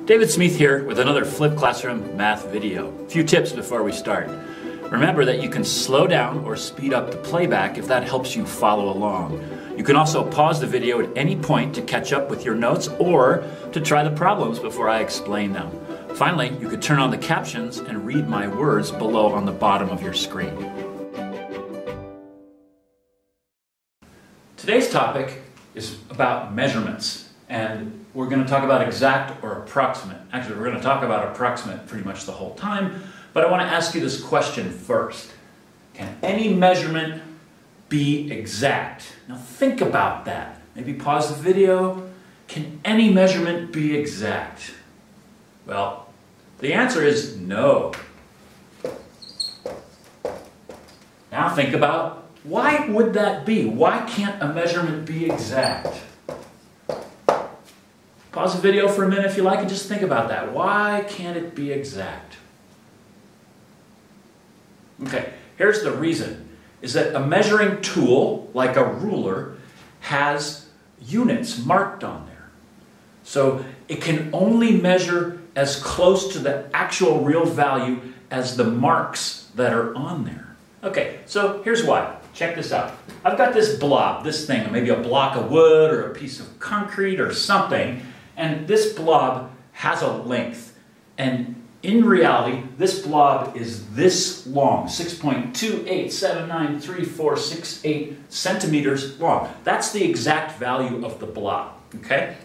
David Smith here with another Flip Classroom math video. A few tips before we start. Remember that you can slow down or speed up the playback if that helps you follow along. You can also pause the video at any point to catch up with your notes or to try the problems before I explain them. Finally, you could turn on the captions and read my words below on the bottom of your screen. Today's topic is about measurements, and we're going to talk about exact or approximate. Actually, we're going to talk about approximate pretty much the whole time, but I want to ask you this question first. Can any measurement be exact? Now think about that. Maybe pause the video. Can any measurement be exact? Well, the answer is no. Now think about, why would that be? Why can't a measurement be exact? Pause the video for a minute if you like and just think about that. Why can't it be exact? Okay, here's the reason. Is that a measuring tool, like a ruler, has units marked on there. So it can only measure as close to the actual real value as the marks that are on there. Okay, so here's why. Check this out. I've got this blob, this thing, maybe a block of wood or a piece of concrete or something, and this blob has a length. And in reality, this blob is this long, 6.28793468 centimeters long. That's the exact value of the blob, okay?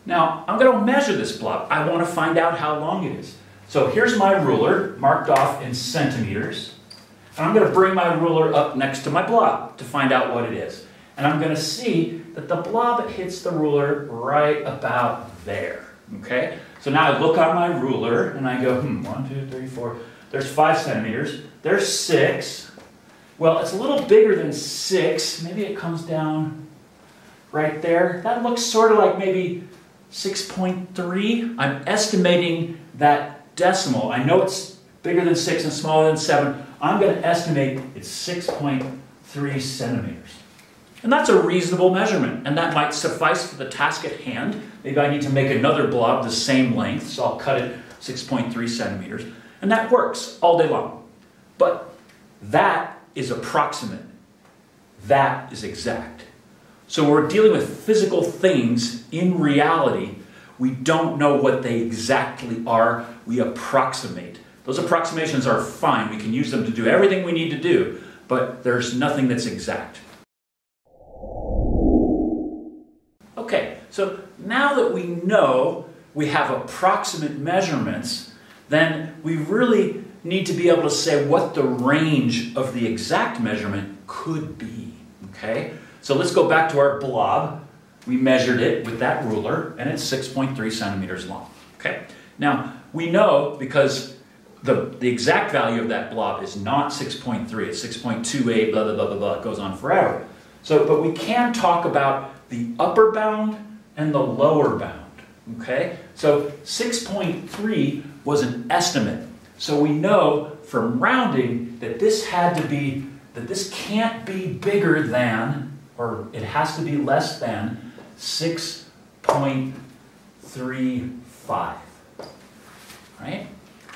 Now, I'm going to measure this blob. I want to find out how long it is. So here's my ruler, marked off in centimeters. And I'm going to bring my ruler up next to my blob to find out what it is. And I'm going to see that the blob hits the ruler right about there, okay? So now I look on my ruler and I go, 1, 2, 3, 4, there's 5 centimeters, there's 6. Well, it's a little bigger than 6. Maybe it comes down right there. That looks sort of like maybe 6.3. I'm estimating that decimal. I know it's bigger than 6 and smaller than 7. I'm going to estimate it's 6.3 centimeters. And that's a reasonable measurement, and that might suffice for the task at hand. Maybe I need to make another blob the same length, so I'll cut it 6.3 centimeters. And that works all day long. But that is approximate. That is exact. So we're dealing with physical things in reality. We don't know what they exactly are. We approximate. Those approximations are fine. We can use them to do everything we need to do, but there's nothing that's exact. Okay, so now that we know we have approximate measurements, then we really need to be able to say what the range of the exact measurement could be, okay? So let's go back to our blob. We measured it with that ruler, and it's 6.3 centimeters long, okay? Now, we know because the exact value of that blob is not 6.3, it's 6.28, blah, blah, blah, blah, blah, it goes on forever. So, but we can talk about the upper bound and the lower bound, okay? So 6.3 was an estimate. So we know from rounding that this can't be bigger than, or it has to be less than 6.35, right?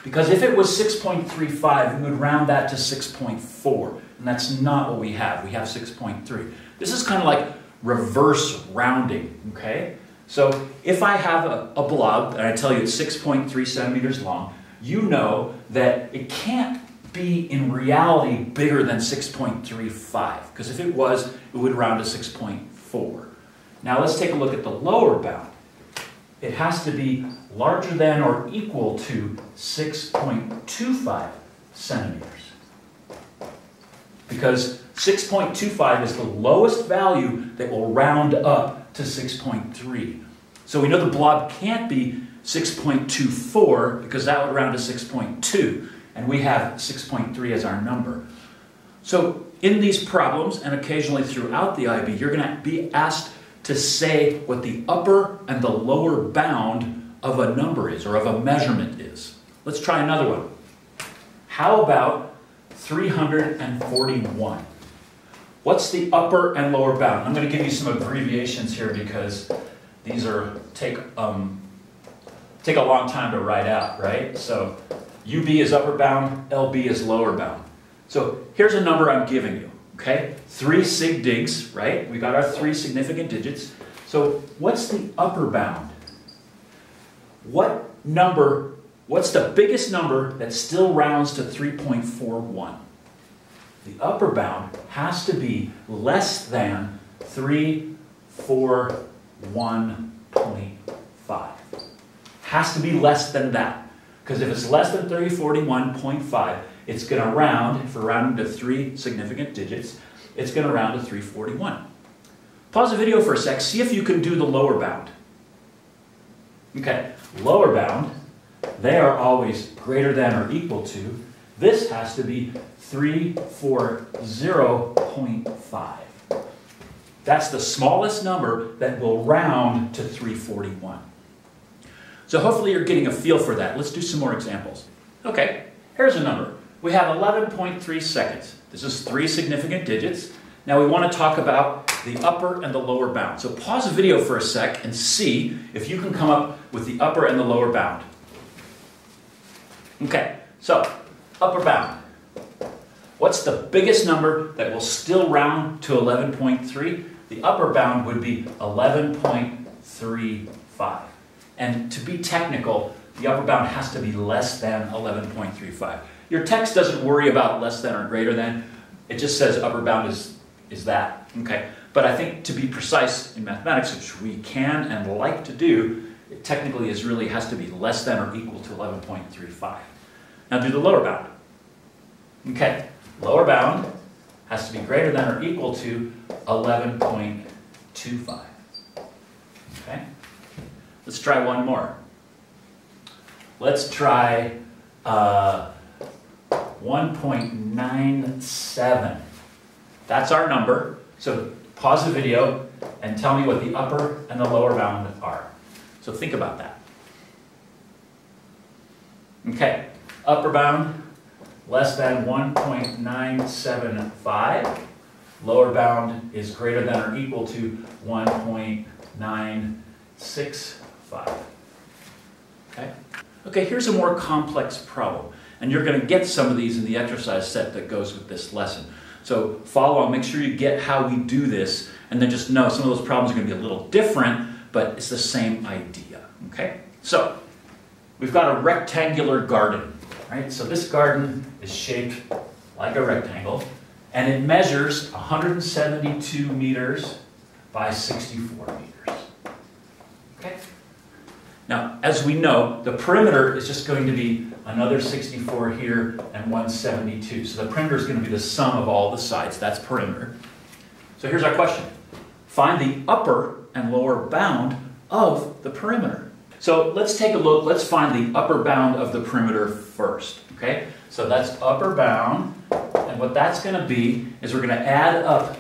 Because if it was 6.35, we would round that to 6.4, and that's not what we have. We have 6.3. This is kind of like reverse rounding, okay? So if I have a blob, and I tell you it's 6.3 centimeters long, you know that it can't be in reality bigger than 6.35, because if it was, it would round to 6.4. Now let's take a look at the lower bound. It has to be larger than or equal to 6.25 centimeters. Because 6.25 is the lowest value that will round up to 6.3. So we know the blob can't be 6.24 because that would round to 6.2. And we have 6.3 as our number. So in these problems, and occasionally throughout the IB, you're going to be asked to say what the upper and the lower bound of a number is, or of a measurement is. Let's try another one. How about 341? What's the upper and lower bound? I'm going to give you some abbreviations here because these are take take a long time to write out, right? So UB is upper bound, LB is lower bound. So here's a number I'm giving you, okay? 3 sig digs, right? We got our 3 significant digits. So what's the upper bound? What's the biggest number that still rounds to 3.41? The upper bound has to be less than 341.5. Has to be less than that. Because if it's less than 341.5, it's going to round, if we're rounding to 3 significant digits, it's going to round to 341. Pause the video for a sec, see if you can do the lower bound. Okay, lower bound, they are always greater than or equal to. This has to be 340.5. That's the smallest number that will round to 341. So hopefully you're getting a feel for that. Let's do some more examples. Okay, here's a number. We have 11.3 seconds. This is 3 significant digits. Now we want to talk about the upper and the lower bound. So pause the video for a sec and see if you can come up with the upper and the lower bound. Okay, so upper bound. What's the biggest number that will still round to 11.3? The upper bound would be 11.35. And to be technical, the upper bound has to be less than 11.35. Your text doesn't worry about less than or greater than. It just says upper bound is that. Okay. But I think to be precise in mathematics, which we can and like to do, it technically really has to be less than or equal to 11.35. Now do the lower bound. Okay. Lower bound has to be greater than or equal to 11.25. Okay. Let's try one more. Let's try 1.97. That's our number. So pause the video and tell me what the upper and the lower bound are. So think about that. Okay, upper bound less than 1.975. Lower bound is greater than or equal to 1.965. Okay? Okay, here's a more complex problem. And you're going to get some of these in the exercise set that goes with this lesson. So follow along, make sure you get how we do this, and then just know some of those problems are going to be a little different, but it's the same idea. Okay? So, we've got a rectangular garden. Right? So this garden is shaped like a rectangle, and it measures 172 meters by 64 meters. Okay? Now, as we know, the perimeter is just going to be another 64 here and 172. So the perimeter is going to be the sum of all the sides. That's perimeter. So here's our question. Find the upper and lower bound of the perimeter. So let's take a look. Let's find the upper bound of the perimeter first. Okay? So that's upper bound. And what that's going to be is we're going to add up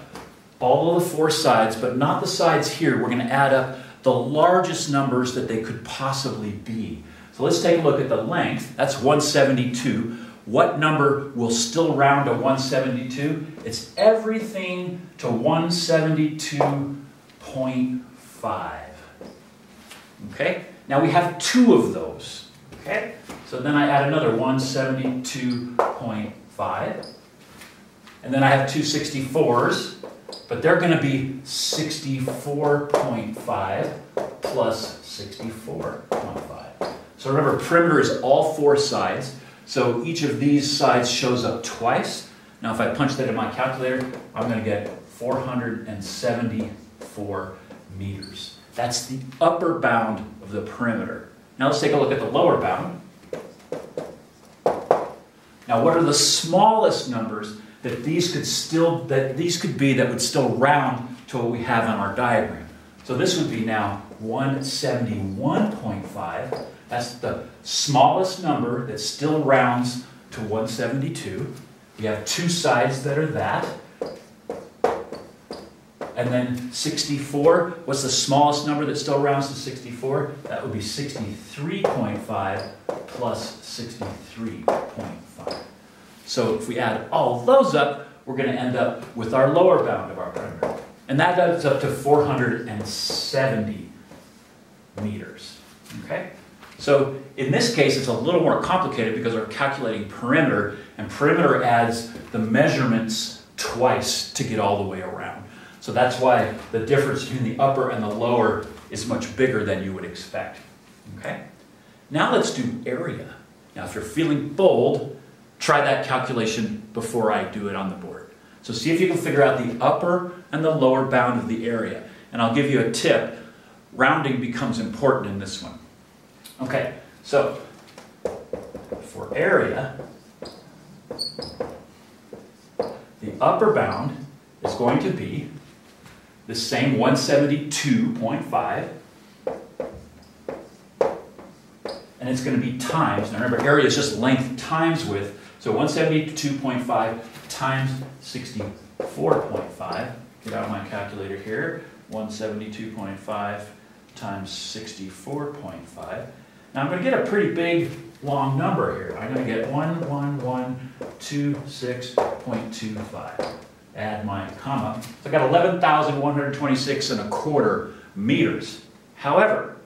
all of the 4 sides, but not the sides here. We're going to add up the largest numbers that they could possibly be. So let's take a look at the length. That's 172. What number will still round to 172? It's everything to 172.5. Okay? Now we have 2 of those. Okay? So then I add another 172.5. And then I have 2 64s. But they're going to be 64.5 plus 64.5. So remember, perimeter is all 4 sides. So each of these sides shows up twice. Now if I punch that in my calculator, I'm going to get 474 meters. That's the upper bound of the perimeter. Now let's take a look at the lower bound. Now what are the smallest numbers that these could be that would still round to what we have on our diagram? So this would be now 171.5. That's the smallest number that still rounds to 172. We have 2 sides that are that. And then 64, what's the smallest number that still rounds to 64? That would be 63.5 plus 63.5. So if we add all those up, we're going to end up with our lower bound of our perimeter. And that adds up to 470 meters. Okay? So in this case, it's a little more complicated because we're calculating perimeter, and perimeter adds the measurements twice to get all the way around. So that's why the difference between the upper and the lower is much bigger than you would expect. Okay? Now let's do area. Now if you're feeling bold, try that calculation before I do it on the board. So see if you can figure out the upper and the lower bound of the area. And I'll give you a tip. Rounding becomes important in this one. Okay, so for area, the upper bound is going to be the same 172.5, and it's going to be times. Now remember, area is just length times width, so 172.5 times 64.5. Get out my calculator here. 172.5 times 64.5. Now I'm going to get a pretty big, long number here. I'm going to get 11126.25. Add my comma. So I got 11,126.25 meters. However,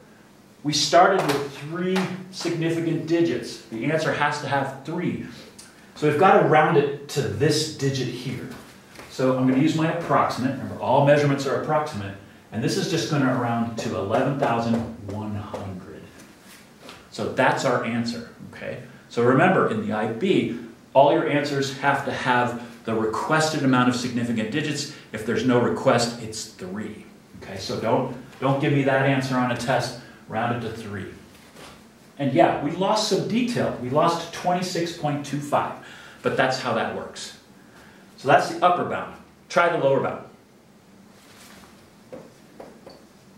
we started with 3 significant digits. The answer has to have 3. So we've got to round it to this digit here. So I'm going to use my approximate. Remember, all measurements are approximate. And this is just going to round to 11,100. So that's our answer, okay? So remember, in the IB, all your answers have to have the requested amount of significant digits. If there's no request, it's 3. Okay, so don't give me that answer on a test. Round it to 3. And yeah, we lost some detail. We lost 26.25, but that's how that works. So that's the upper bound. Try the lower bound.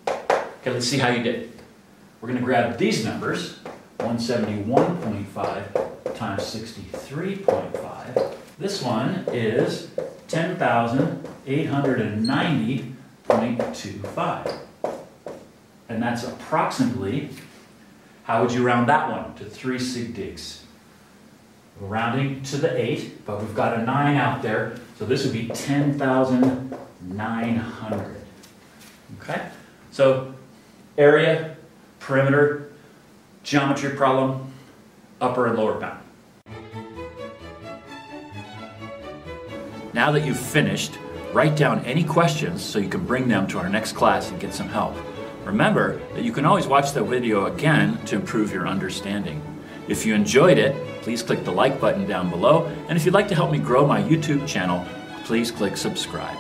Okay, let's see how you did. We're going to grab these numbers, 171.5 times 63.5. This one is 10,890.25. And that's approximately, how would you round that one? To 3 sig digs. We're rounding to the 8, but we've got a 9 out there, so this would be 10,900. Okay? So, area, perimeter, geometry problem, upper and lower bound. Now that you've finished, write down any questions so you can bring them to our next class and get some help. Remember that you can always watch the video again to improve your understanding. If you enjoyed it, please click the like button down below, and if you'd like to help me grow my YouTube channel, please click subscribe.